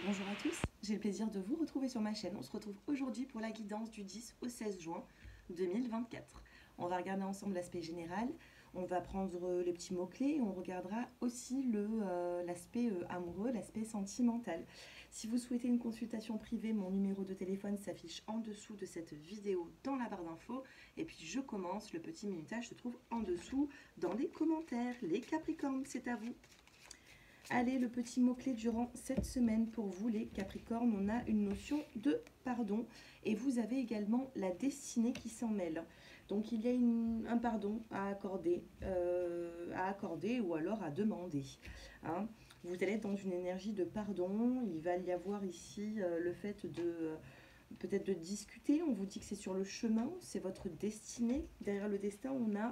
Bonjour à tous, j'ai le plaisir de vous retrouver sur ma chaîne. On se retrouve aujourd'hui pour la guidance du 10 au 16 juin 2024. On va regarder ensemble l'aspect général, on va prendre les petits mots-clés et on regardera aussi l'aspect amoureux, l'aspect sentimental. Si vous souhaitez une consultation privée, mon numéro de téléphone s'affiche en dessous de cette vidéo dans la barre d'infos. Et puis je commence, le petit minutage se trouve en dessous dans les commentaires. Les Capricornes, c'est à vous. Allez, le petit mot-clé durant cette semaine pour vous, les Capricornes, on a une notion de pardon et vous avez également la destinée qui s'en mêle. Donc il y a un pardon à accorder ou alors à demander. Hein. Vous allez être dans une énergie de pardon. Il va y avoir ici le fait de peut-être de discuter. On vous dit que c'est sur le chemin, c'est votre destinée. Derrière le destin, on a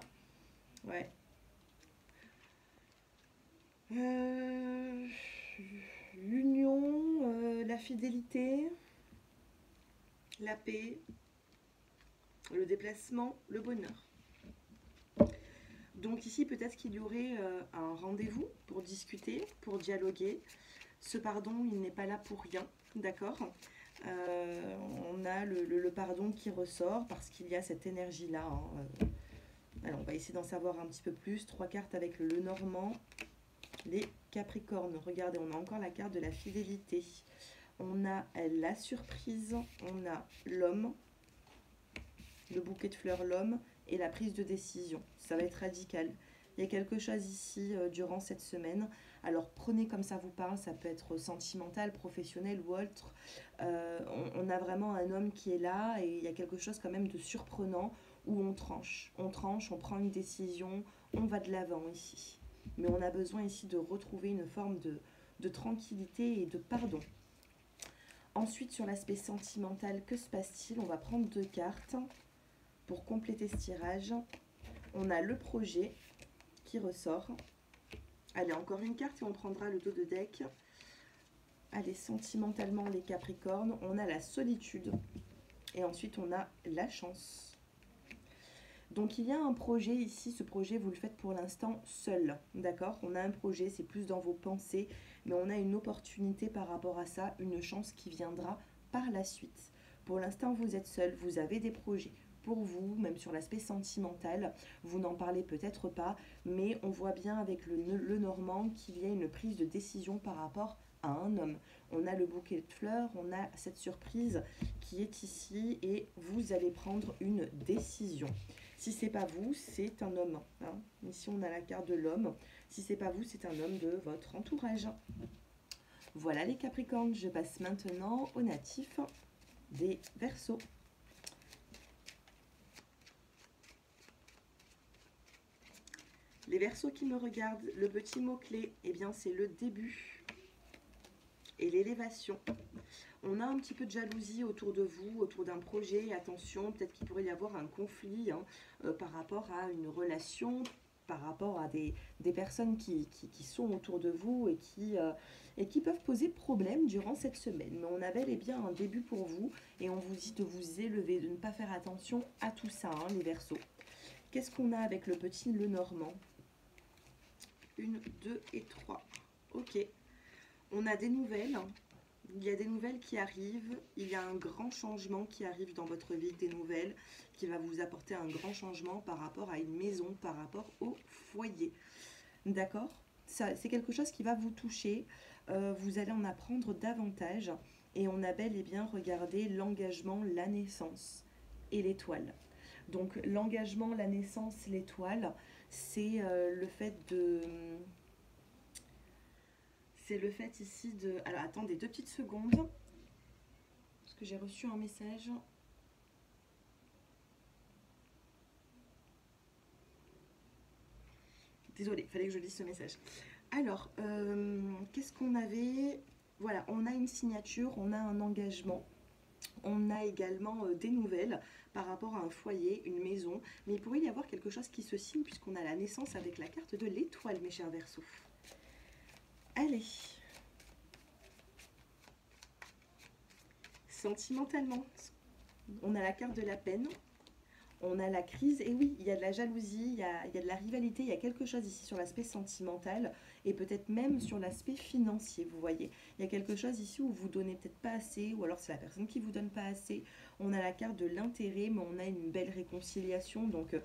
ouais, l'union, la fidélité, la paix, le déplacement, le bonheur. Donc ici, peut-être qu'il y aurait un rendez-vous pour discuter, pour dialoguer. Ce pardon, il n'est pas là pour rien, d'accord. On a le pardon qui ressort parce qu'il y a cette énergie-là. Hein. Alors, on va essayer d'en savoir un petit peu plus. 3 cartes avec le Normand. Les Capricornes, regardez, on a encore la carte de la fidélité. On a la surprise, on a l'homme, le bouquet de fleurs, l'homme, et la prise de décision. Ça va être radical. Il y a quelque chose ici durant cette semaine. Alors prenez comme ça vous parle, ça peut être sentimental, professionnel ou autre. On a vraiment un homme qui est là et il y a quelque chose quand même de surprenant où on tranche. On tranche, on prend une décision, on va de l'avant ici. Mais on a besoin ici de retrouver une forme de tranquillité et de pardon. Ensuite, sur l'aspect sentimental, que se passe-t-il? On va prendre 2 cartes pour compléter ce tirage. On a le projet qui ressort. Allez, encore une carte et on prendra le dos de deck. Allez, sentimentalement, les Capricornes, on a la solitude. Et ensuite, on a la chance. Donc il y a un projet ici, ce projet vous le faites pour l'instant seul, d'accord? On a un projet, c'est plus dans vos pensées, mais on a une opportunité par rapport à ça, une chance qui viendra par la suite. Pour l'instant vous êtes seul, vous avez des projets pour vous, même sur l'aspect sentimental, vous n'en parlez peut-être pas, mais on voit bien avec le Normand qu'il y a une prise de décision par rapport à un homme. On a le bouquet de fleurs, on a cette surprise qui est ici et vous allez prendre une décision. Si c'est pas vous, c'est un homme. Hein. Ici, on a la carte de l'homme. Si c'est pas vous, c'est un homme de votre entourage. Voilà les Capricornes. Je passe maintenant aux natifs des Verseaux. Les Verseaux qui me regardent, le petit mot-clé, eh bien, c'est le début et l'élévation. On a un petit peu de jalousie autour de vous, autour d'un projet. Attention, peut-être qu'il pourrait y avoir un conflit par rapport à une relation, par rapport à des personnes qui sont autour de vous et qui peuvent poser problème durant cette semaine. Mais on a bel et bien un début pour vous et on vous dit de vous élever, de ne pas faire attention à tout ça, hein, les Verseaux. Qu'est-ce qu'on a avec le petit Lenormand? 1, 2 et 3. Ok. On a des nouvelles. Il y a des nouvelles qui arrivent, il y a un grand changement qui arrive dans votre vie, des nouvelles qui va vous apporter un grand changement par rapport à une maison, par rapport au foyer. D'accord? C'est quelque chose qui va vous toucher, vous allez en apprendre davantage et on a bel et bien regardé l'engagement, la naissance et l'étoile. Donc l'engagement, la naissance, l'étoile, c'est le fait de... C'est le fait ici de... Alors attendez 2 petites secondes. Parce que j'ai reçu un message. Désolée, il fallait que je lise ce message. Alors, qu'est-ce qu'on avait? Voilà, on a une signature, on a un engagement. On a également des nouvelles par rapport à un foyer, une maison. Mais il pourrait y avoir quelque chose qui se signe puisqu'on a la naissance avec la carte de l'étoile, mes chers Verseaux. Allez. Sentimentalement, on a la carte de la peine, On a la crise, et oui, il y a de la jalousie, il y a de la rivalité, il y a quelque chose ici sur l'aspect sentimental et peut-être même sur l'aspect financier, vous voyez. Il y a quelque chose ici où vous donnez peut-être pas assez, ou alors c'est la personne qui vous donne pas assez. On a la carte de l'intérêt, mais on a une belle réconciliation, donc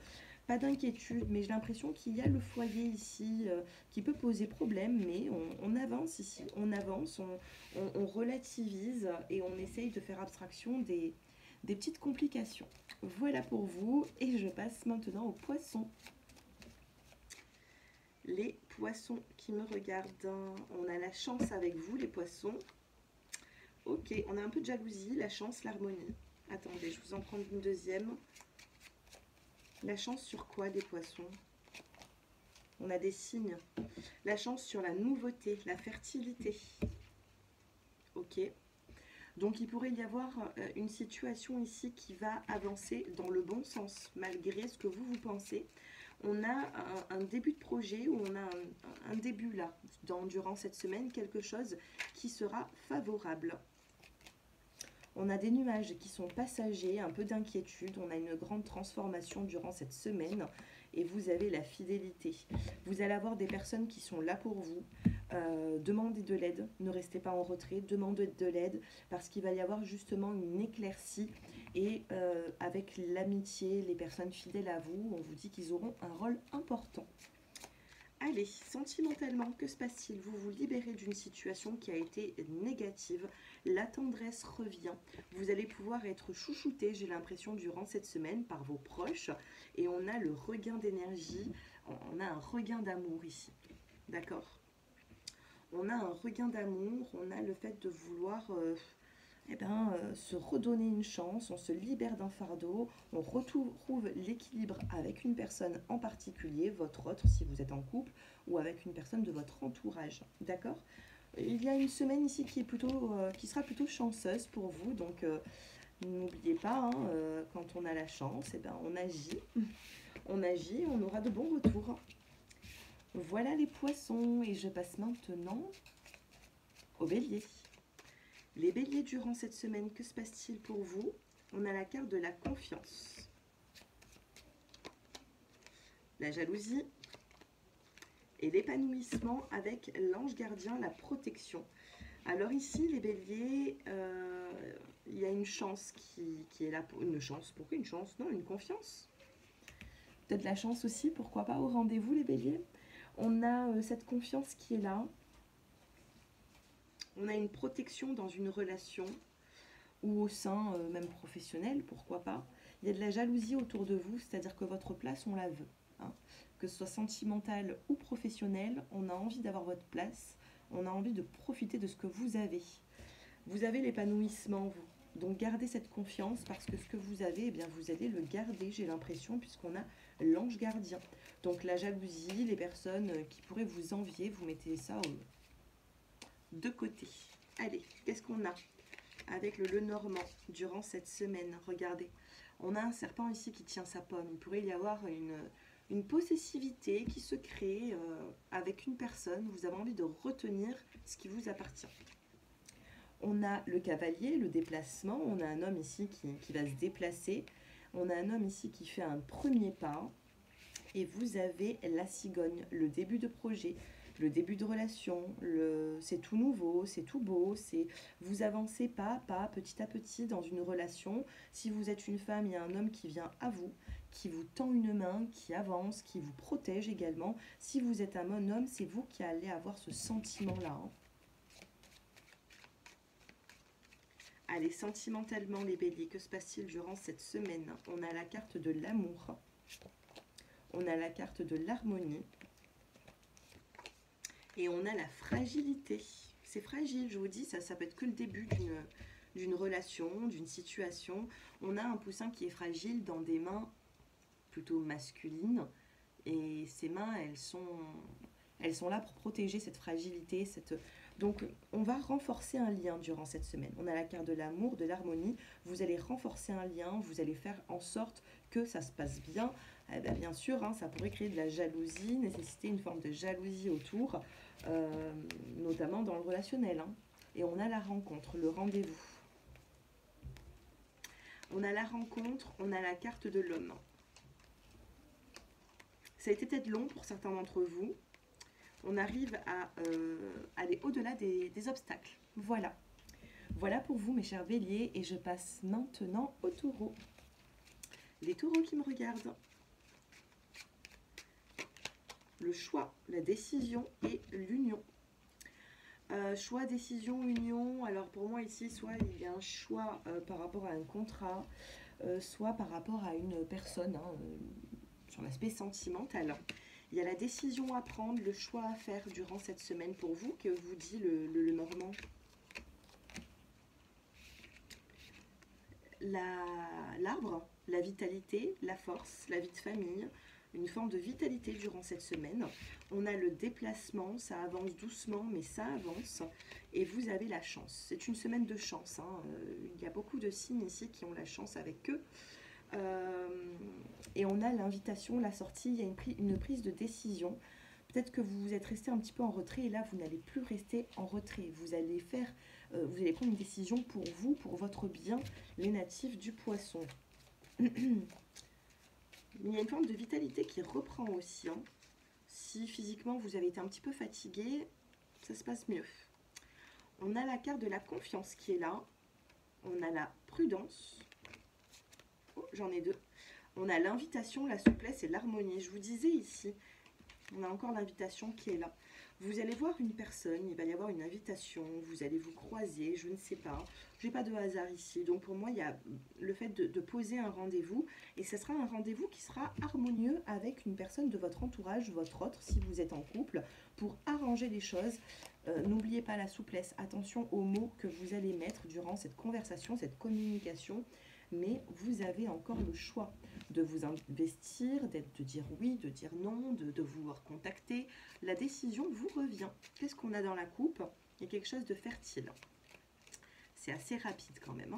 pas d'inquiétude, mais j'ai l'impression qu'il y a le foyer ici qui peut poser problème, mais on avance ici, on avance, on relativise et on essaye de faire abstraction des petites complications. Voilà pour vous et je passe maintenant aux poissons. Les poissons qui me regardent, on a la chance avec vous les poissons. Ok, on a un peu de jalousie, la chance, l'harmonie. Attendez, je vous en prends une deuxième. La chance sur quoi des poissons? On a des signes. La chance sur la nouveauté, la fertilité. Ok. Donc il pourrait y avoir une situation ici qui va avancer dans le bon sens, malgré ce que vous pensez. On a un début de projet, ou on a un début là, durant cette semaine, quelque chose qui sera favorable. On a des nuages qui sont passagers, un peu d'inquiétude, on a une grande transformation durant cette semaine et vous avez la fidélité. Vous allez avoir des personnes qui sont là pour vous. Demandez de l'aide, ne restez pas en retrait, demandez de l'aide parce qu'il va y avoir justement une éclaircie et avec l'amitié, les personnes fidèles à vous, on vous dit qu'ils auront un rôle important. Allez, sentimentalement, que se passe-t-il? Vous vous libérez d'une situation qui a été négative. La tendresse revient. Vous allez pouvoir être chouchouté, j'ai l'impression, durant cette semaine par vos proches. Et on a le regain d'énergie, on a un regain d'amour ici. D'accord? On a un regain d'amour, on a le fait de vouloir se redonner une chance, on se libère d'un fardeau, on retrouve l'équilibre avec une personne en particulier, votre autre si vous êtes en couple, ou avec une personne de votre entourage, d'accord? Il y a une semaine ici qui sera plutôt chanceuse pour vous, donc n'oubliez pas, quand on a la chance, on agit, on aura de bons retours. Voilà les poissons, et je passe maintenant au bélier. Les béliers, durant cette semaine, que se passe-t-il pour vous? On a la carte de la confiance, la jalousie et l'épanouissement avec l'ange gardien, la protection. Alors ici, les béliers, il y a une chance qui est là pour une chance. Pourquoi une chance? Non, une confiance. Peut-être la chance aussi, pourquoi pas, au rendez-vous, les béliers. On a cette confiance qui est là. On a une protection dans une relation ou au sein même professionnel, pourquoi pas. Il y a de la jalousie autour de vous, c'est-à-dire que votre place, on la veut. Hein. Que ce soit sentimental ou professionnel, on a envie d'avoir votre place, on a envie de profiter de ce que vous avez. Vous avez l'épanouissement, vous. Donc gardez cette confiance parce que ce que vous avez, eh bien, vous allez le garder, j'ai l'impression, puisqu'on a l'ange gardien. Donc la jalousie, les personnes qui pourraient vous envier, vous mettez ça de côté. Allez, qu'est-ce qu'on a avec le Lenormand durant cette semaine? Regardez, on a un serpent ici qui tient sa pomme. Il pourrait y avoir une possessivité qui se crée avec une personne. Vous avez envie de retenir ce qui vous appartient. On a le cavalier, le déplacement. On a un homme ici qui va se déplacer. On a un homme ici qui fait un premier pas. Et vous avez la cigogne, le début de projet, le début de relation, c'est tout nouveau, c'est tout beau, vous avancez pas à pas, petit à petit dans une relation. Si vous êtes une femme, il y a un homme qui vient à vous, qui vous tend une main, qui avance, qui vous protège également. Si vous êtes un homme, c'est vous qui allez avoir ce sentiment-là. Hein. Allez, sentimentalement les béliers, que se passe-t-il durant cette semaine? On a la carte de l'amour. On a la carte de l'harmonie. Et on a la fragilité. C'est fragile, je vous dis, ça peut être que le début d'une relation, d'une situation. On a un poussin qui est fragile dans des mains plutôt masculines. Et ces mains, elles sont là pour protéger cette fragilité. Donc, on va renforcer un lien durant cette semaine. On a la carte de l'amour, de l'harmonie. Vous allez renforcer un lien, vous allez faire en sorte que ça se passe bien. Eh bien sûr, hein, ça pourrait créer de la jalousie, nécessiter une forme de jalousie autour, notamment dans le relationnel. Hein. Et on a la rencontre, le rendez-vous. On a la rencontre, on a la carte de l'homme. Ça a été peut-être long pour certains d'entre vous. On arrive à aller au-delà des obstacles. Voilà. Voilà pour vous, mes chers béliers, et je passe maintenant aux taureaux. Les taureaux qui me regardent. Le choix, la décision et l'union. Choix, décision, union. Alors pour moi ici, soit il y a un choix par rapport à un contrat, soit par rapport à une personne, sur l'aspect sentimental. Il y a la décision à prendre, le choix à faire durant cette semaine pour vous. Que vous dit le Normand? L'arbre, la vitalité, la force, la vie de famille, une forme de vitalité durant cette semaine. On a le déplacement, ça avance doucement, mais ça avance. Et vous avez la chance. C'est une semaine de chance. Il y a beaucoup de signes ici qui ont la chance avec eux. Et on a l'invitation, la sortie, il y a une prise de décision. Peut-être que vous êtes resté un petit peu en retrait et là, vous n'allez plus rester en retrait. Vous allez prendre une décision pour vous, pour votre bien, les natifs du poisson. Il y a une forme de vitalité qui reprend aussi. Si physiquement vous avez été un petit peu fatigué, ça se passe mieux. On a la carte de la confiance qui est là. On a la prudence. Oh, j'en ai deux. On a l'invitation, la souplesse et l'harmonie. Je vous disais ici, on a encore l'invitation qui est là. Vous allez voir une personne, il va y avoir une invitation, vous allez vous croiser, je ne sais pas. Je n'ai pas de hasard ici. Donc pour moi, il y a le fait de poser un rendez-vous. Et ce sera un rendez-vous qui sera harmonieux avec une personne de votre entourage, votre autre, si vous êtes en couple, pour arranger les choses. N'oubliez pas la souplesse. Attention aux mots que vous allez mettre durant cette conversation, cette communication. Mais vous avez encore le choix de vous investir, de dire oui, de dire non, de vous recontacter. La décision vous revient. Qu'est-ce qu'on a dans la coupe? Il y a quelque chose de fertile. C'est assez rapide quand même.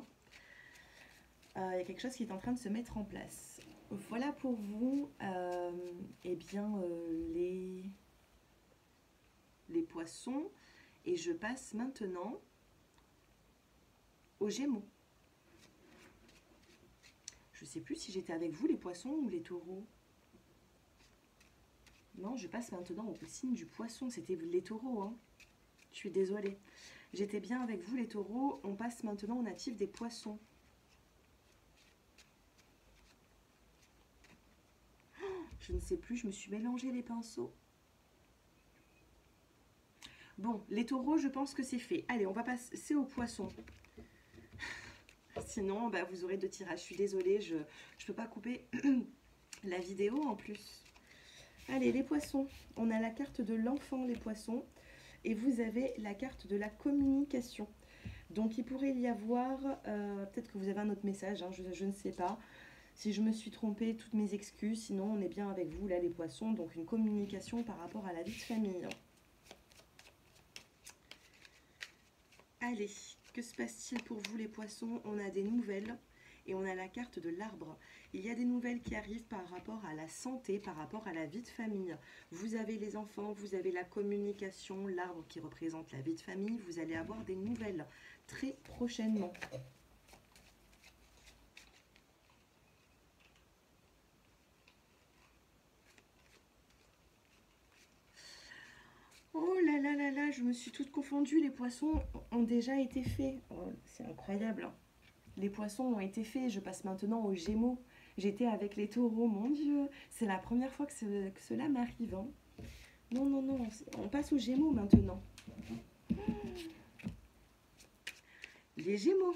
Il y a quelque chose qui est en train de se mettre en place. Voilà pour vous, eh bien, les poissons. Et je passe maintenant aux Gémeaux. Je ne sais plus si j'étais avec vous, les poissons ou les taureaux. Non, je passe maintenant au signe du poisson. C'était les taureaux. Je suis désolée. J'étais bien avec vous, les taureaux. On passe maintenant au natif des poissons. Je ne sais plus, je me suis mélangé les pinceaux. Bon, les taureaux, je pense que c'est fait. Allez, on va passer aux poissons. Sinon, vous aurez deux tirages. Je suis désolée, je ne peux pas couper la vidéo en plus. Allez, les poissons. On a la carte de l'enfant, les poissons. Et vous avez la carte de la communication. Donc, il pourrait y avoir... peut-être que vous avez un autre message, je ne sais pas. Si je me suis trompée, toutes mes excuses. Sinon, on est bien avec vous, là, les poissons. Donc, une communication par rapport à la vie de famille. Allez, que se passe-t-il pour vous, les poissons? On a des nouvelles et on a la carte de l'arbre. Il y a des nouvelles qui arrivent par rapport à la santé, par rapport à la vie de famille. Vous avez les enfants, vous avez la communication, l'arbre qui représente la vie de famille. Vous allez avoir des nouvelles très prochainement. Oh là là là là, je me suis toute confondue. Les poissons ont déjà été faits. Oh, c'est incroyable. Les poissons ont été faits. Je passe maintenant aux Gémeaux. J'étais avec les taureaux. Mon Dieu, c'est la première fois que cela m'arrive. Non, non, non. On passe aux Gémeaux maintenant. Les Gémeaux,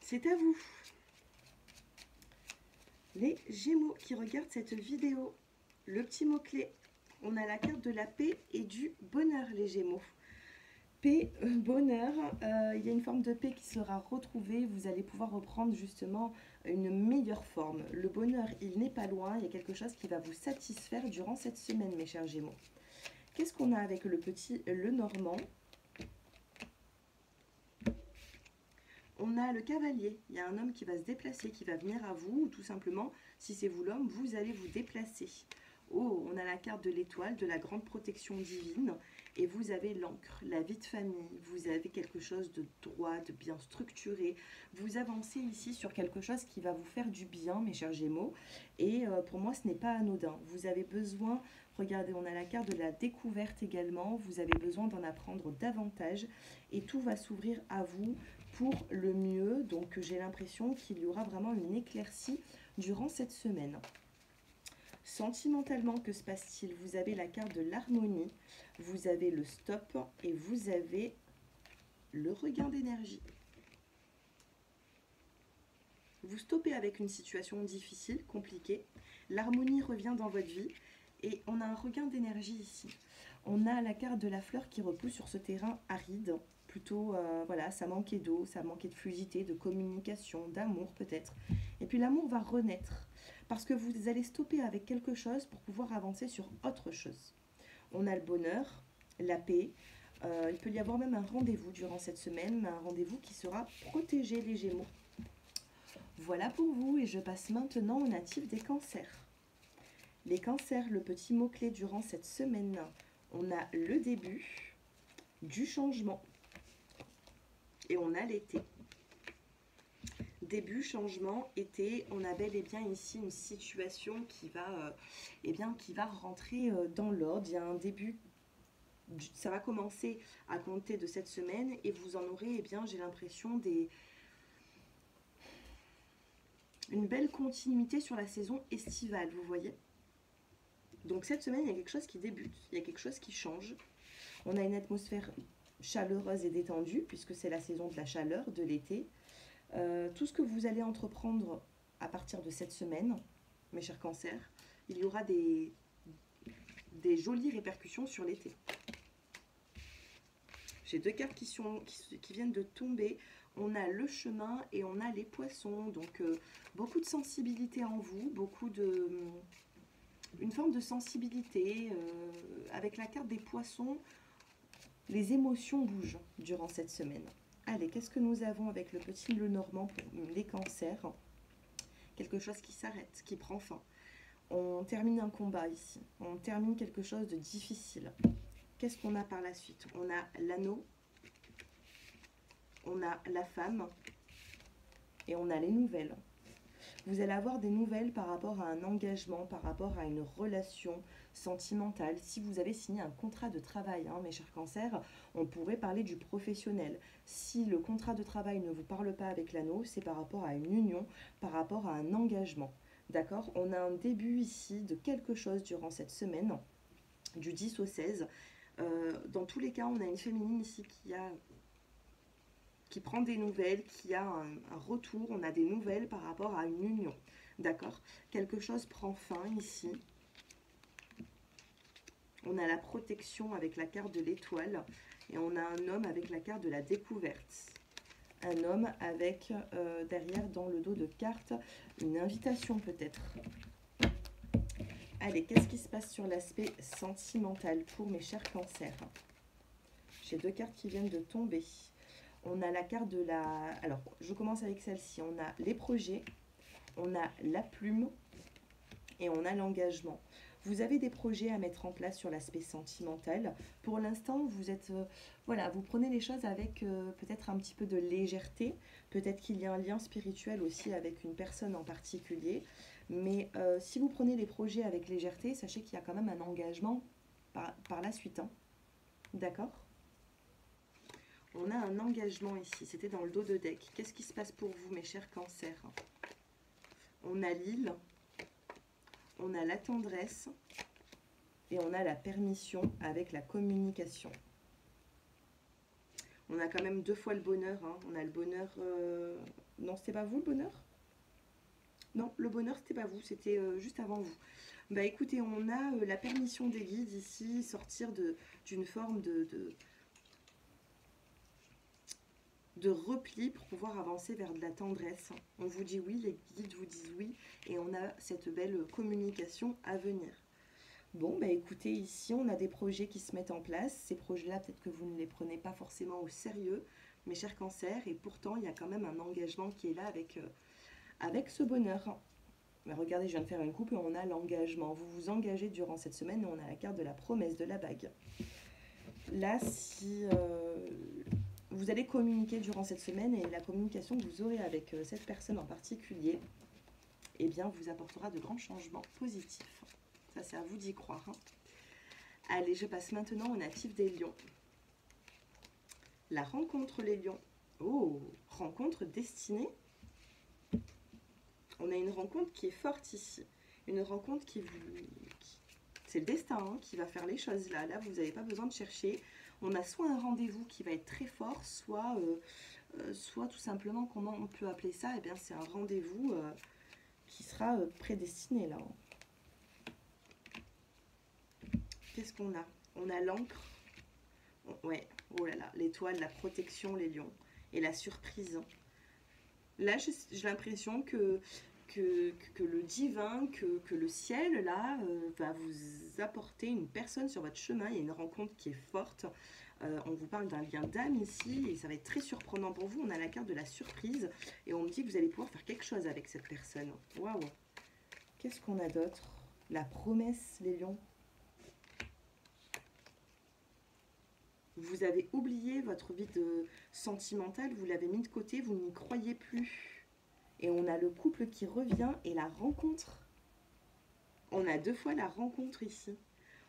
c'est à vous. Les Gémeaux qui regardent cette vidéo. Le petit mot-clé. On a la carte de la paix et du bonheur, les Gémeaux. Paix, bonheur, il y a une forme de paix qui sera retrouvée. Vous allez pouvoir reprendre justement une meilleure forme. Le bonheur, il n'est pas loin. Il y a quelque chose qui va vous satisfaire durant cette semaine, mes chers Gémeaux. Qu'est-ce qu'on a avec le Normand? On a le cavalier. Il y a un homme qui va se déplacer, qui va venir à vous. Ou tout simplement, si c'est vous l'homme, vous allez vous déplacer. Oh, on a la carte de l'étoile, de la grande protection divine. Et vous avez l'encre, la vie de famille, vous avez quelque chose de droit, de bien structuré. Vous avancez ici sur quelque chose qui va vous faire du bien, mes chers Gémeaux. Et pour moi, ce n'est pas anodin. Vous avez besoin, regardez, on a la carte de la découverte également. Vous avez besoin d'en apprendre davantage. Et tout va s'ouvrir à vous pour le mieux. Donc j'ai l'impression qu'il y aura vraiment une éclaircie durant cette semaine. Sentimentalement, que se passe-t-il? Vous avez la carte de l'harmonie, vous avez le stop et vous avez le regain d'énergie. Vous stoppez avec une situation difficile, compliquée. L'harmonie revient dans votre vie et on a un regain d'énergie ici. On a la carte de la fleur qui repousse sur ce terrain aride. Plutôt, voilà, ça manquait d'eau, ça manquait de fluidité, de communication, d'amour peut-être. Et puis l'amour va renaître parce que vous allez stopper avec quelque chose pour pouvoir avancer sur autre chose. On a le bonheur, la paix. Il peut y avoir même un rendez-vous durant cette semaine, un rendez-vous qui sera protégé, les Gémeaux. Voilà pour vous et je passe maintenant aux natifs des cancers. Les cancers, le petit mot-clé durant cette semaine, on a le début du changement et on a l'été. Début, changement, été, on a bel et bien ici une situation qui va, qui va rentrer dans l'ordre. Il y a un début, ça va commencer à compter de cette semaine et vous en aurez, j'ai l'impression, une belle continuité sur la saison estivale, vous voyez. Donc cette semaine, il y a quelque chose qui débute, il y a quelque chose qui change. On a une atmosphère chaleureuse et détendue, puisque c'est la saison de la chaleur, de l'été. Tout ce que vous allez entreprendre à partir de cette semaine, mes chers cancers, il y aura des jolies répercussions sur l'été. J'ai deux cartes qui viennent de tomber. On a le chemin et on a les poissons. Donc beaucoup de sensibilité en vous, une forme de sensibilité. Avec la carte des poissons, les émotions bougent durant cette semaine. Allez, qu'est-ce que nous avons avec le petit le normand pour les cancers? Quelque chose qui s'arrête, qui prend fin. On termine un combat ici. On termine quelque chose de difficile. Qu'est-ce qu'on a par la suite? On a l'anneau, on a la femme et on a les nouvelles. Vous allez avoir des nouvelles par rapport à un engagement, par rapport à une relation sentimentale. Si vous avez signé un contrat de travail, mes chers cancers, on pourrait parler du professionnel. Si le contrat de travail ne vous parle pas avec l'anneau, c'est par rapport à une union, par rapport à un engagement. D'accord? On a un début ici de quelque chose durant cette semaine, du 10 au 16. Dans tous les cas, on a une féminine ici qui prend des nouvelles, qui a un retour, on a des nouvelles par rapport à une union. D'accord? Quelque chose prend fin ici. On a la protection avec la carte de l'étoile et on a un homme avec la carte de la découverte. Un homme avec derrière dans le dos de carte une invitation peut-être. Allez, qu'est-ce qui se passe sur l'aspect sentimental pour mes chers cancers? J'ai deux cartes qui viennent de tomber. On a la carte de la... Alors, je commence avec celle-ci. On a les projets, on a la plume et on a l'engagement. Vous avez des projets à mettre en place sur l'aspect sentimental. Pour l'instant, vous êtes... voilà, vous prenez les choses avec peut-être un petit peu de légèreté. Peut-être qu'il y a un lien spirituel aussi avec une personne en particulier. Mais si vous prenez les projets avec légèreté, sachez qu'il y a quand même un engagement par la suite. D'accord ? On a un engagement ici. C'était dans le dos de deck. Qu'est-ce qui se passe pour vous, mes chers cancers? On a l'île. On a la tendresse. Et on a la permission avec la communication. On a quand même deux fois le bonheur. On a le bonheur... Non, c'était pas vous le bonheur? Non, le bonheur, c'était pas vous. C'était juste avant vous. Bah écoutez, on a la permission des guides ici. Sortir d'une forme de repli pour pouvoir avancer vers de la tendresse. On vous dit oui, les guides vous disent oui, et on a cette belle communication à venir. Bon, bah écoutez, ici, on a des projets qui se mettent en place. Ces projets-là, peut-être que vous ne les prenez pas forcément au sérieux, mes chers cancers, et pourtant, il y a quand même un engagement qui est là avec ce bonheur. Mais regardez, je viens de faire une coupe et on a l'engagement. Vous vous engagez durant cette semaine et on a la carte de la promesse de la bague. Là, si vous allez communiquer durant cette semaine et la communication que vous aurez avec cette personne en particulier, eh bien, vous apportera de grands changements positifs. Ça, c'est à vous d'y croire. Hein. Allez, je passe maintenant aux natifs des lions. La rencontre, les lions. Oh, rencontre destinée. On a une rencontre qui est forte ici. Une rencontre qui vous... C'est le destin hein, qui va faire les choses là. Là, vous n'avez pas besoin de chercher. On a soit un rendez-vous qui va être très fort, soit tout simplement, comment on peut appeler ça? Eh bien, c'est un rendez-vous qui sera prédestiné là. Qu'est-ce qu'on a? On a l'encre. Ouais, oh là là, l'étoile, la protection, les lions. Et la surprise. Là, j'ai l'impression que le divin, que le ciel, là, va vous apporter une personne sur votre chemin. Il y a une rencontre qui est forte. On vous parle d'un lien d'âme ici et ça va être très surprenant pour vous. On a la carte de la surprise et on me dit que vous allez pouvoir faire quelque chose avec cette personne. Waouh! Qu'est-ce qu'on a d'autre? La promesse, les lions. Vous avez oublié votre vie sentimentale, vous l'avez mis de côté, vous n'y croyez plus. Et on a le couple qui revient et la rencontre. On a 2 fois la rencontre ici.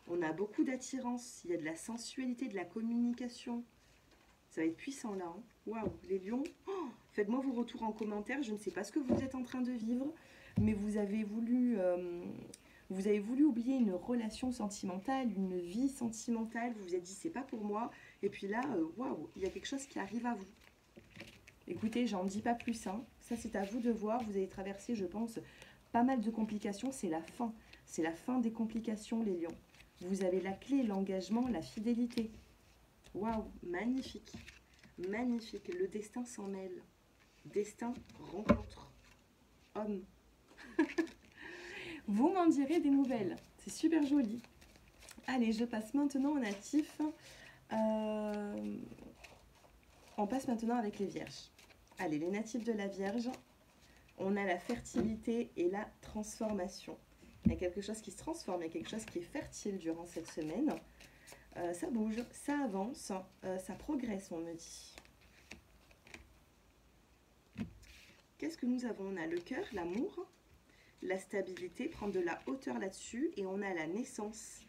On a beaucoup d'attirance, il y a de la sensualité, de la communication. Ça va être puissant là. Hein. Waouh, les lions. Oh, faites-moi vos retours en commentaire. Je ne sais pas ce que vous êtes en train de vivre, mais vous avez voulu oublier une relation sentimentale, une vie sentimentale. Vous vous êtes dit c'est pas pour moi. Et puis là, waouh, il y a quelque chose qui arrive à vous. Écoutez, j'en dis pas plus. Hein. Ça, c'est à vous de voir. Vous allez traverser, je pense, pas mal de complications. C'est la fin. C'est la fin des complications, les lions. Vous avez la clé, l'engagement, la fidélité. Waouh, magnifique. Magnifique. Le destin s'en mêle. Destin, rencontre. Homme. Vous m'en direz des nouvelles. C'est super joli. Allez, je passe maintenant au natif. On passe maintenant avec les vierges. Allez, les natifs de la Vierge, on a la fertilité et la transformation. Il y a quelque chose qui se transforme, il y a quelque chose qui est fertile durant cette semaine. Ça bouge, ça avance, ça progresse, on me dit. Qu'est-ce que nous avons? On a le cœur, l'amour, la stabilité, prendre de la hauteur là-dessus, et on a la naissance.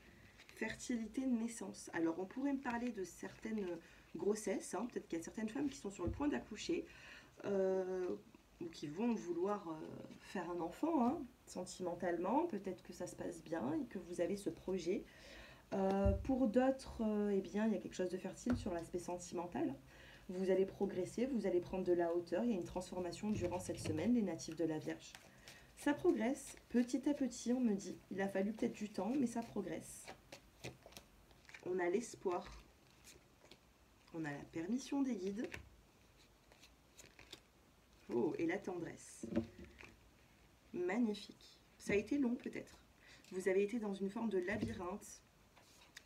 Fertilité, naissance. Alors, on pourrait me parler de certaines grossesses, hein. Peut-être qu'il y a certaines femmes qui sont sur le point d'accoucher, ou qui vont vouloir faire un enfant, hein, sentimentalement. Peut-être que ça se passe bien et que vous avez ce projet. Pour d'autres, eh bien, il y a quelque chose de fertile sur l'aspect sentimental. Vous allez progresser, vous allez prendre de la hauteur. Il y a une transformation durant cette semaine, les natifs de la Vierge. Ça progresse, petit à petit, on me dit. Il a fallu peut-être du temps, mais ça progresse. On a l'espoir. On a la permission des guides. Oh, et la tendresse. Magnifique. Ça a été long peut-être. Vous avez été dans une forme de labyrinthe,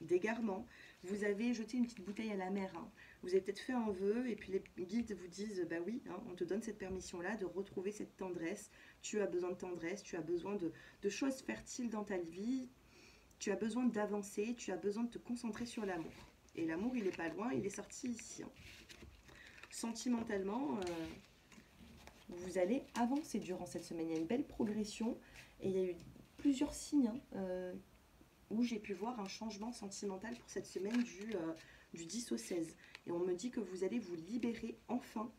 d'égarement. Vous avez jeté une petite bouteille à la mer. Hein. Vous avez peut-être fait un vœu et puis les guides vous disent, bah oui, hein, on te donne cette permission-là de retrouver cette tendresse. Tu as besoin de tendresse, tu as besoin de choses fertiles dans ta vie. Tu as besoin d'avancer, tu as besoin de te concentrer sur l'amour. Et l'amour, il n'est pas loin, il est sorti ici. Hein. Sentimentalement, vous allez avancer durant cette semaine. Il y a une belle progression et il y a eu plusieurs signes où j'ai pu voir un changement sentimental pour cette semaine du 10 au 16. Et on me dit que vous allez vous libérer enfin,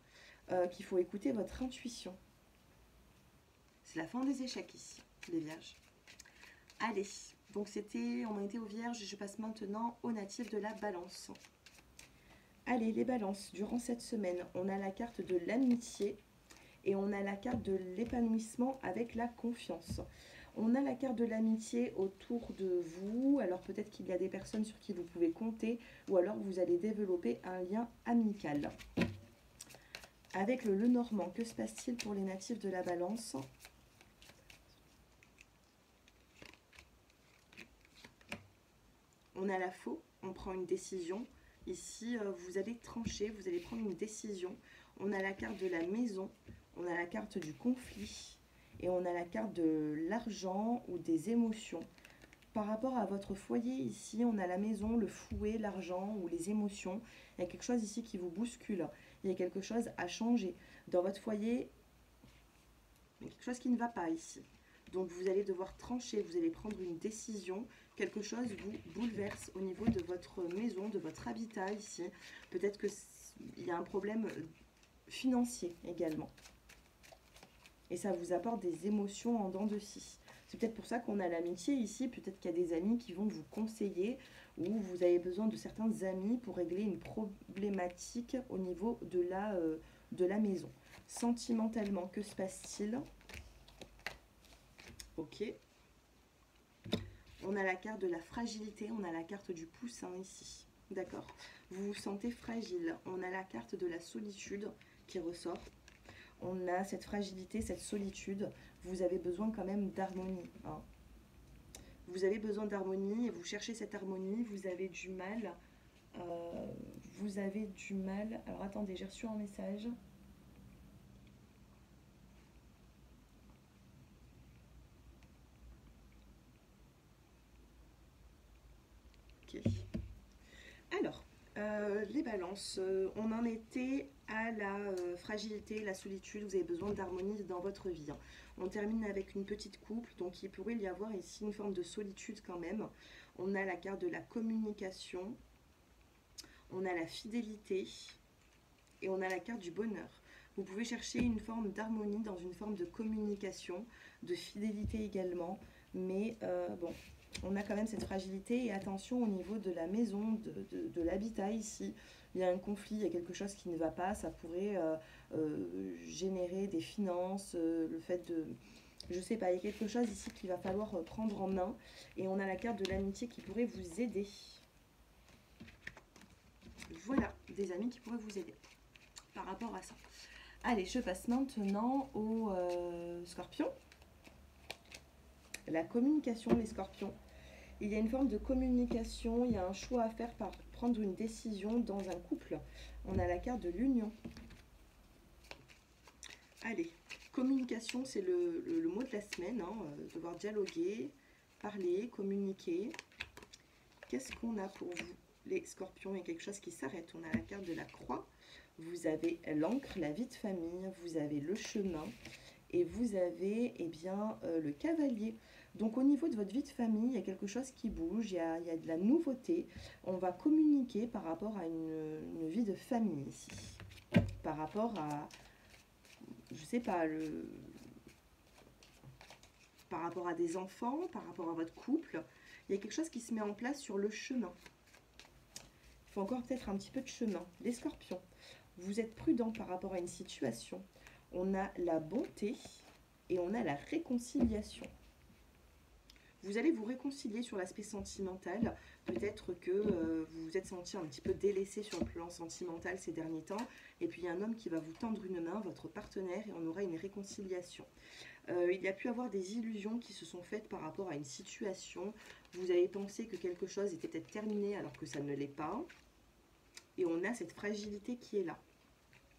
qu'il faut écouter votre intuition. C'est la fin des échecs ici, les vierges. Allez, donc on était aux vierges et je passe maintenant aux natifs de la balance. Allez, les balances, durant cette semaine, on a la carte de l'amitié et on a la carte de l'épanouissement avec la confiance. On a la carte de l'amitié autour de vous, alors peut-être qu'il y a des personnes sur qui vous pouvez compter ou alors vous allez développer un lien amical. Avec le Lenormand, que se passe-t-il pour les natifs de la balance ? On a la faux, on prend une décision. Ici, vous allez trancher, vous allez prendre une décision. On a la carte de la maison, on a la carte du conflit et on a la carte de l'argent ou des émotions. par rapport à votre foyer, ici, on a la maison, le fouet, l'argent ou les émotions. Il y a quelque chose ici qui vous bouscule. Il y a quelque chose à changer. Dans votre foyer, il y a quelque chose qui ne va pas ici. Donc vous allez devoir trancher, vous allez prendre une décision. Quelque chose vous bouleverse au niveau de votre maison, de votre habitat ici. Peut-être qu'il y a un problème financier également. Et ça vous apporte des émotions en dents de scie. C'est peut-être pour ça qu'on a l'amitié ici. Peut-être qu'il y a des amis qui vont vous conseiller ou vous avez besoin de certains amis pour régler une problématique au niveau de la maison. Sentimentalement, que se passe-t-il? Ok. On a la carte de la fragilité, on a la carte du poussin ici. D'accord? Vous vous sentez fragile. On a la carte de la solitude qui ressort. On a cette fragilité, cette solitude. Vous avez besoin quand même d'harmonie. Hein. Vous avez besoin d'harmonie et vous cherchez cette harmonie. Vous avez du mal. Alors attendez, j'ai reçu un message. Ok. Alors, les balances, on en était à la fragilité, la solitude, vous avez besoin d'harmonie dans votre vie. Hein. On termine avec une petite couple, donc il pourrait y avoir ici une forme de solitude quand même. On a la carte de la communication, on a la fidélité et on a la carte du bonheur. Vous pouvez chercher une forme d'harmonie dans une forme de communication, de fidélité également, mais bon... On a quand même cette fragilité et attention au niveau de la maison, de l'habitat ici. Il y a un conflit, il y a quelque chose qui ne va pas. Ça pourrait générer des finances, le fait de... Je sais pas, il y a quelque chose ici qu'il va falloir prendre en main. Et on a la carte de l'amitié qui pourrait vous aider. Voilà, des amis qui pourraient vous aider par rapport à ça. Allez, je passe maintenant au scorpion. La communication, les scorpions. Il y a une forme de communication, il y a un choix à faire par prendre une décision dans un couple. On a la carte de l'union. Allez, communication, c'est le mot de la semaine. Hein, devoir dialoguer, parler, communiquer. Qu'est-ce qu'on a pour vous, les scorpions? Il y a quelque chose qui s'arrête. On a la carte de la croix. Vous avez l'encre, la vie de famille. Vous avez le chemin. Et vous avez le cavalier. Donc au niveau de votre vie de famille, il y a quelque chose qui bouge, il y a de la nouveauté. On va communiquer par rapport à une vie de famille ici. Par rapport à, je sais pas, par rapport à des enfants, par rapport à votre couple. Il y a quelque chose qui se met en place sur le chemin. Il faut encore peut-être un petit peu de chemin. Les scorpions, vous êtes prudents par rapport à une situation. On a la bonté et on a la réconciliation. Vous allez vous réconcilier sur l'aspect sentimental. Peut-être que vous vous êtes senti un petit peu délaissé sur le plan sentimental ces derniers temps. Et puis il y a un homme qui va vous tendre une main, votre partenaire, et on aura une réconciliation. Il y a pu avoir des illusions qui se sont faites par rapport à une situation. Vous avez pensé que quelque chose était peut-être terminé alors que ça ne l'est pas. Et on a cette fragilité qui est là.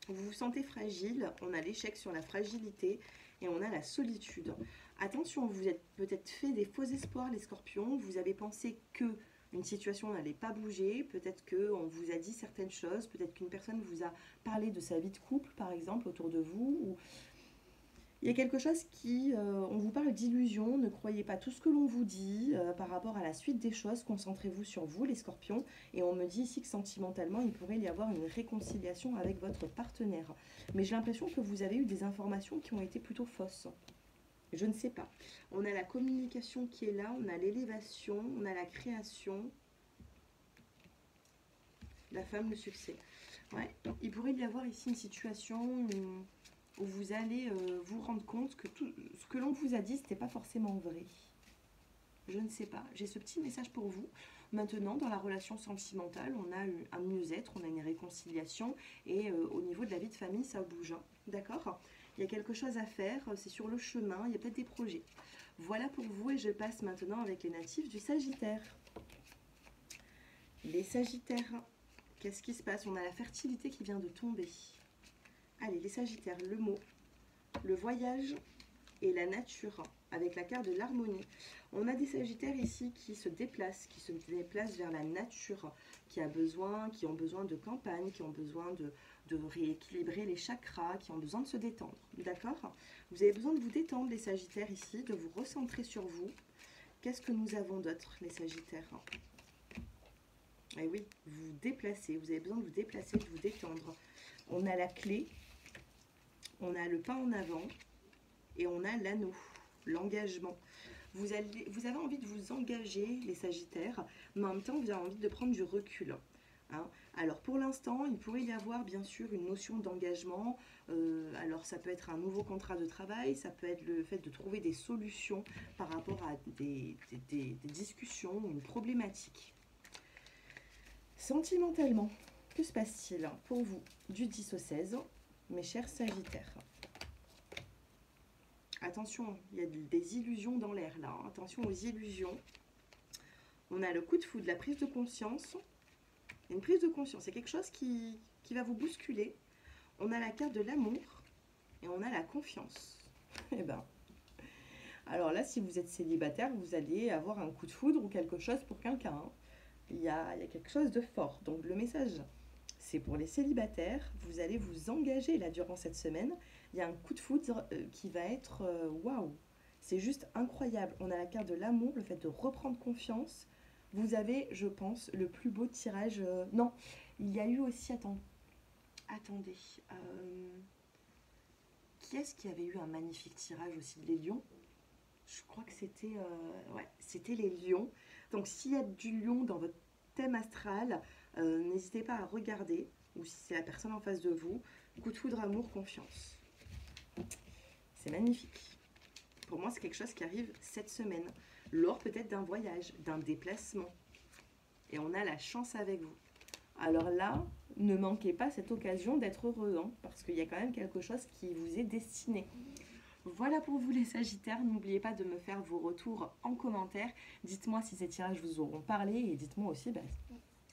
Vous vous sentez fragile, on a l'échec sur la fragilité et on a la solitude. Attention, vous êtes peut-être fait des faux espoirs les scorpions, vous avez pensé que une situation n'allait pas bouger, peut-être qu'on vous a dit certaines choses, peut-être qu'une personne vous a parlé de sa vie de couple par exemple autour de vous, ou il y a quelque chose qui, on vous parle d'illusion, ne croyez pas tout ce que l'on vous dit par rapport à la suite des choses, concentrez-vous sur vous les scorpions, et on me dit ici que sentimentalement il pourrait y avoir une réconciliation avec votre partenaire. Mais j'ai l'impression que vous avez eu des informations qui ont été plutôt fausses. Je ne sais pas. On a la communication qui est là, on a l'élévation, on a la création, la femme, le succès. Ouais, il pourrait y avoir ici une situation où vous allez vous rendre compte que tout ce que l'on vous a dit, ce n'était pas forcément vrai. Je ne sais pas. J'ai ce petit message pour vous. Maintenant, dans la relation sentimentale, on a un mieux-être, on a une réconciliation. Et au niveau de la vie de famille, ça bouge. Hein. D'accord ? Il y a quelque chose à faire. C'est sur le chemin. Il y a peut-être des projets. Voilà pour vous. Et je passe maintenant avec les natifs du Sagittaire. Les Sagittaires, qu'est-ce qui se passe? On a la fertilité qui vient de tomber. Allez, les Sagittaires, le mot, le voyage et la nature. avec la carte de l'harmonie. On a des Sagittaires ici qui se déplacent vers la nature, qui ont besoin de campagne, qui ont besoin de rééquilibrer les chakras, qui ont besoin de se détendre. D'accord? Vous avez besoin de vous détendre, les Sagittaires ici, de vous recentrer sur vous. Qu'est-ce que nous avons d'autre, les Sagittaires? Eh oui, vous déplacez, vous avez besoin de vous déplacer, de vous détendre. On a la clé, on a le pas en avant et on a l'anneau, l'engagement. Vous avez envie de vous engager, les Sagittaires, mais en même temps, vous avez envie de prendre du recul. Hein. Alors pour l'instant, il pourrait y avoir bien sûr une notion d'engagement. Alors ça peut être un nouveau contrat de travail, ça peut être le fait de trouver des solutions par rapport à des discussions ou une problématique. Sentimentalement, que se passe-t-il pour vous du 10 au 16, mes chers Sagittaires? Attention, il y a des illusions dans l'air là. Attention aux illusions. On a le coup de foudre, la prise de conscience. Une prise de conscience, c'est quelque chose qui va vous bousculer. On a la carte de l'amour et on a la confiance. Eh ben, alors là, si vous êtes célibataire, vous allez avoir un coup de foudre ou quelque chose pour quelqu'un. Hein. Il y a quelque chose de fort. Donc le message, c'est pour les célibataires. Vous allez vous engager là durant cette semaine. Il y a un coup de foudre qui va être waouh. C'est juste incroyable. On a la carte de l'amour, le fait de reprendre confiance. Vous avez, je pense, le plus beau tirage. Non, il y a eu aussi, attendez. Qui est-ce qui avait eu un magnifique tirage aussi? Les lions. Je crois que c'était ouais, c'était les lions. Donc s'il y a du lion dans votre thème astral, n'hésitez pas à regarder, ou si c'est la personne en face de vous, coup de foudre, amour, confiance. C'est magnifique. Pour moi, c'est quelque chose qui arrive cette semaine, lors peut-être d'un voyage, d'un déplacement. Et on a la chance avec vous. Alors là, ne manquez pas cette occasion d'être heureux, hein, parce qu'il y a quand même quelque chose qui vous est destiné. Voilà pour vous les Sagittaires, n'oubliez pas de me faire vos retours en commentaire. Dites-moi si ces tirages vous auront parlé et dites-moi aussi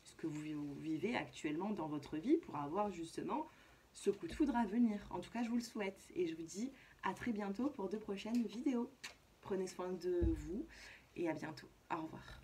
ce que vous vivez actuellement dans votre vie pour avoir justement ce coup de foudre à venir. En tout cas, je vous le souhaite et je vous dis à très bientôt pour de prochaines vidéos. Prenez soin de vous et à bientôt. Au revoir.